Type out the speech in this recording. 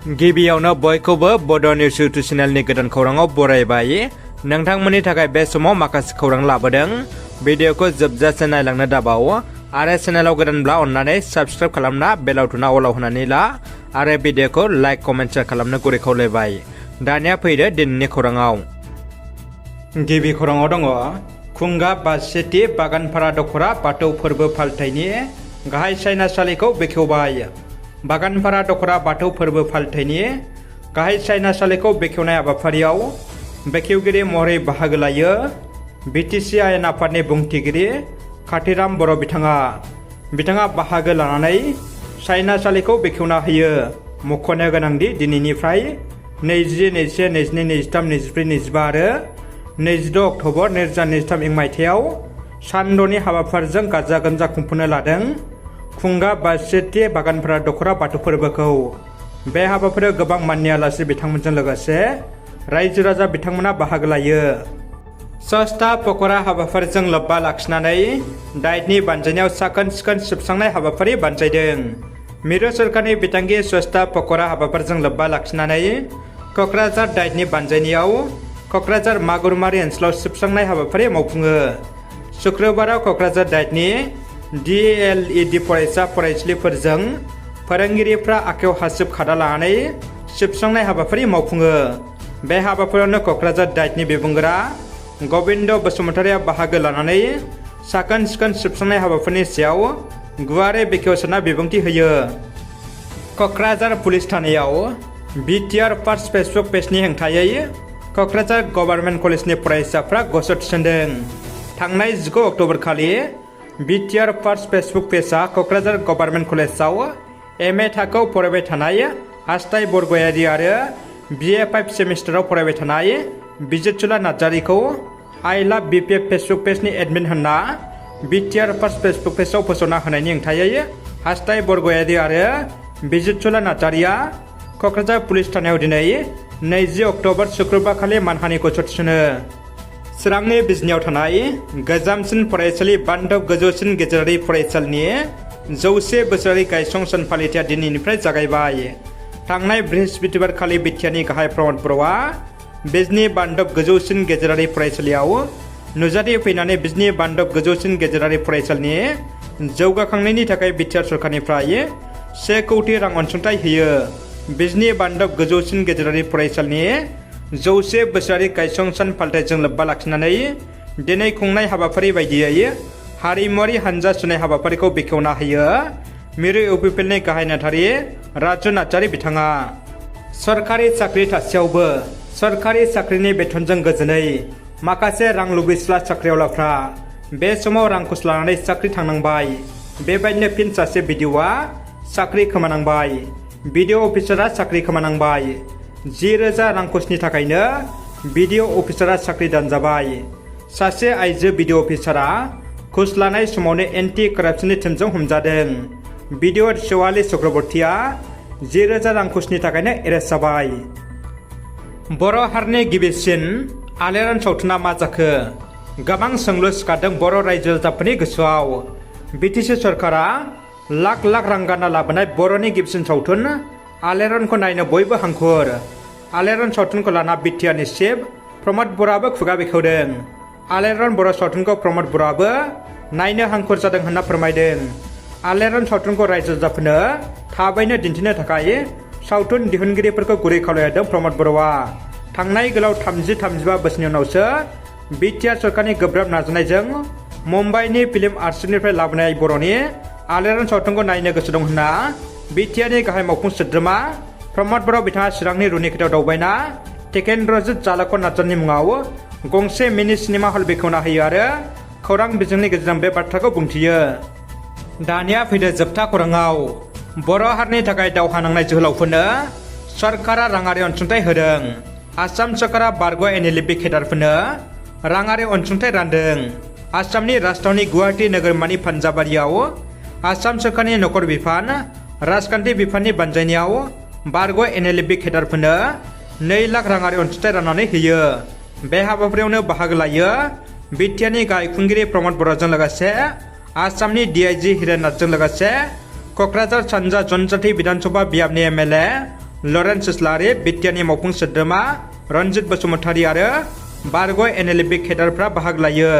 गिबियावनो बयखौबो बड' निउस इउटुब चेनेलनि गोदान खौराङाव बरायबाय। नोंथांमोननि थाखाय बे समाव माखासे खौरां लाबोदों। भिडिअखौ जोबजासे नायलांनो दाबाव आरो चेनेलाव गोदानब्ला अन्नानै साबस्क्राइब खालामना बेल आइकनआ अलाव होनानै ला आरो भिडिअखौ लाइक कमेन्ट शेयार खालामनो गुरै खावलायबाय। दानिया फैदो दिनैनि खौराङाव। गिबि खौराङाव दङ खुंगा बासिति बागानपारा दख'रा बाथौ फोरबो फालिथायनि गाहाय सायनासालिखौ बेखेवबाय। बागानपारा दख'रा बाथौ फोरबो फालिथायनि गाहाय सायनासालिखौ बेखेवनाय हाबाफारियाव बेखेवगिरि महरै बाहागो लायो बिटिसि आयेन आफादनि बुंथिगिरि खाथिराम बर' बिथाङा बाहागो लानानै सायनासालिखौ बेखेवना होयो। मख'नो गोनांदि दिनैनिफ्राय 20, 21, 22, 23, 24, 25 आरो 22 अक्ट'बर 2023 मायथाइयाव सानद'नि हाबाफारिजों गाजा गोमजा खुंफुंनो लादों खुंगा बासिति बागानपारा दख'रा बाथौ फोरबोखौ। बे हाबाफारियाव गोबां माननि आलासि बिथांमोनजों लोगोसे रायजो राजा बिथांमोना बाहागो लायो। स्वच्छता पखरा हाबाफारिजों लोब्बा लाखिनानै दाइटनि बानजायनायाव साखोन सिखोन सिबस्रांनाय हाबाफारि बानजायदों। मिरु सोरखारनि बिथांखि स्वच्छता पखरा हाबाफारिजों लोब्बा लाखिनानै क'क्राझार दाइटनि बानजायनायाव क'क्राझार मागुरमारि ओनसोलाव सिबस्रांनाय हाबाफारि मावफुङो। शुक्रबाराव क'क्राझार दाइटनि DLED फरायसा फरायसुलिफोरजों फोरोंगिरिफ्रा आखायाव हासिब खादा लानानै सिबस्रांनाय हाबाफारि मावफुङो। बे हाबाफारियावनो क'क्राझार दाइटनि बिबुंगोरा गबिन्द बसुमतारिया बाहागो लानानै साखोन सिखोन सिबस्रांनाय हाबाफारिनि सायाव गुवारै बेखेवसोना बिबुंथि होयो। क'क्राझार पुलिस थानायाव BTR फार्स्ट फेसबुक पेजनि हेंथायै क'क्राझार गभर्नमेन्ट कलेजनि फरायसाफ्रा गसर थिसनदों। थांनाय 19 अक्ट'बर खालि BTR फार्स्ट फेसबुक पेजआ क'क्राझार गभर्नमेन्ट कलेजाव MA थाखोआव फरायबाय थानाय हास्थाय बरगयारि आरो BA 5 सेमिस्टाराव फरायबाय थानाय बिजितसुला नार्जारिखौ I Love BPF फेसबुक पेजनि एडमिन होनना BTR फार्स्ट फेसबुक पेजआव फोसावना होनायनि हेंथायै हास्थाय बरगयारि आरो बिजितसुला नार्जारिया क'क्राझार पुलिस थानायाव दिनै 20 अक्ट'बर शुक्रबार खालि मानहानि गसर थिसनो। चिरांनि बिजनियाव थानाय गोजामसिन फरायसालि बान्दब गोजौसिन गेजेरारि फरायसालिनि 100 बोसोरारि गायसंसन फालिथाया दिनैनिफ्राय जागायबाय। थांनाय बृहस्पतिबार खालि बिटिआरनि गाहाय प्रमद बर'आ बिजनि बान्दब गोजौसिन गेजेरारि फरायसालियाव नुजाथि फैनानै बिजनि बान्दब गोजौसिन गेजेरारि फरायसालिनि जौगाखांनायनि थाखाय बिटिआर सरकारनिफ्राय 1 कौटि रां अनसुंथाइ होयो। बिजनि बान्दब गोजौसिन गेजेरारि फरायसालिनि 100 बोसोरारि गायसंसन फालिथायजों लोब्बा लाखिनानै दिनै खुंनाय हाबाफारि बायदियै हारिमुआरि हानजा सुनाय हाबाफारिखौ बेखेवना होयो मिरु इउपिपिएलनि गाहाय नेहाथारि राजु नार्जारि बिथाङा। सरकारि साख्रि थासेयावबो सरकारि साख्रिनि बेथनजों गोजोनै माखासे रां लुबैसुला साख्रिआवलाफ्रा बे समाव रांखौस लानानै साख्रि थांनांबाय। बेबायदिनो फिन सासे बिडिअ'आ साख्रि खोमानांबाय। बिडिअ अफिसारा साख्रि खोमानांबाय। 10,000 रांखसनि थाखायनो बिडिअ अफिसारा साख्रि दानजाबाय। सासे आइजो बिडिअ अफिसारा घुस लानाय समावनो एन्टि कारापसननि टीमजों हमजादों। बिडिअ शिवाली चक्रबर्तीया 10,000 रांखसनि थाखायनो एरेस्ट जाबाय। बर' हारिनि गिबिसिन आलियारन सावथुना मा जाखो? गोबां सोंलु सिखारदों बर' रायजो राजाफोरनि गोसोआव। बिटिसि सरकारा लाख लाख रां गारना लाबोनाय बर'नि गिबिसिन सावथुन आलियारनखौ नायनो बयबो हांखुर। आलियारन सावथुनखौ लाना बिटिआरनि चिफ प्रमद बर'आबो खुगा बेखेवदों। आलियारन बर' सावथुनखौ प्रमद बर'आबो नायनो हांखुर जादों होनना फोरमायदों। आलियारन सावथुनखौ रायजो राजाफोरनो थाबैनो दिन्थिनो थाखाय सावथुन दिहुनगिरिफोरखौ गुरै खावलायदों प्रमद बर'आ। थांनाय गोलाव 30-35 बोसोरनि उनावसो बिटिआर सरकारनि गोब्राब नाजानायजों मुम्बाइनि फिल्म आर्टसनिफ्राय लाबोनाय बर'नि आलियारन सावथुनखौ नायनो गोसो दं होनना बिटिआरनि गाहाय मावफुं सोद्रोमा प्रमद बर' बिथाङा चिरांनि रुनिखाथायाव दावबायना टेकेन्द्रजित जालकन नार्जारिनि मुङाव गंसे मिनि सिनेमा हल बेखेवना होयो आरो खौरां बिजोंनि गेजेरजों बे बाथ्राखौ बुंथियो। दानिया फैदो जोबथा खौराङाव। बर' हारिनि थाखाय दावहा नांनाय जोहोलावफोरनो सरकारा राङारि अनसुंथाइ होदों। आसाम सरकारा बारग' NLB केडारफोरनो राङारि अनसुंथाइ रानदों। आसामनि राजथावनि गुवाहाटी नोगोरमानि पान्जाबारियाव आसाम सरकारनि नखर बिफान राजखान्थि बिफाननि बानजायनायाव बारग' NLB केडारफोरनो 2 लाख राङारि अनसुंथाइ राननानै होयो। बे हाबाफारियावनो बाहागो लायो बिटिआरनि गाहाय खुंगिरि प्रमद बर'जों लोगोसे आसामनि DIG हिरेन नाथजों लोगोसे क'क्राझार सानजा जनजाति विधानसभा बियाबनि MLA लरेन्स इस्लारि, बिटिआरनि मावफुं सोद्रोमा रन्जित बसुमतारी आरो बारग' एनएलएबि केडारफ्रा बाहागो लायो।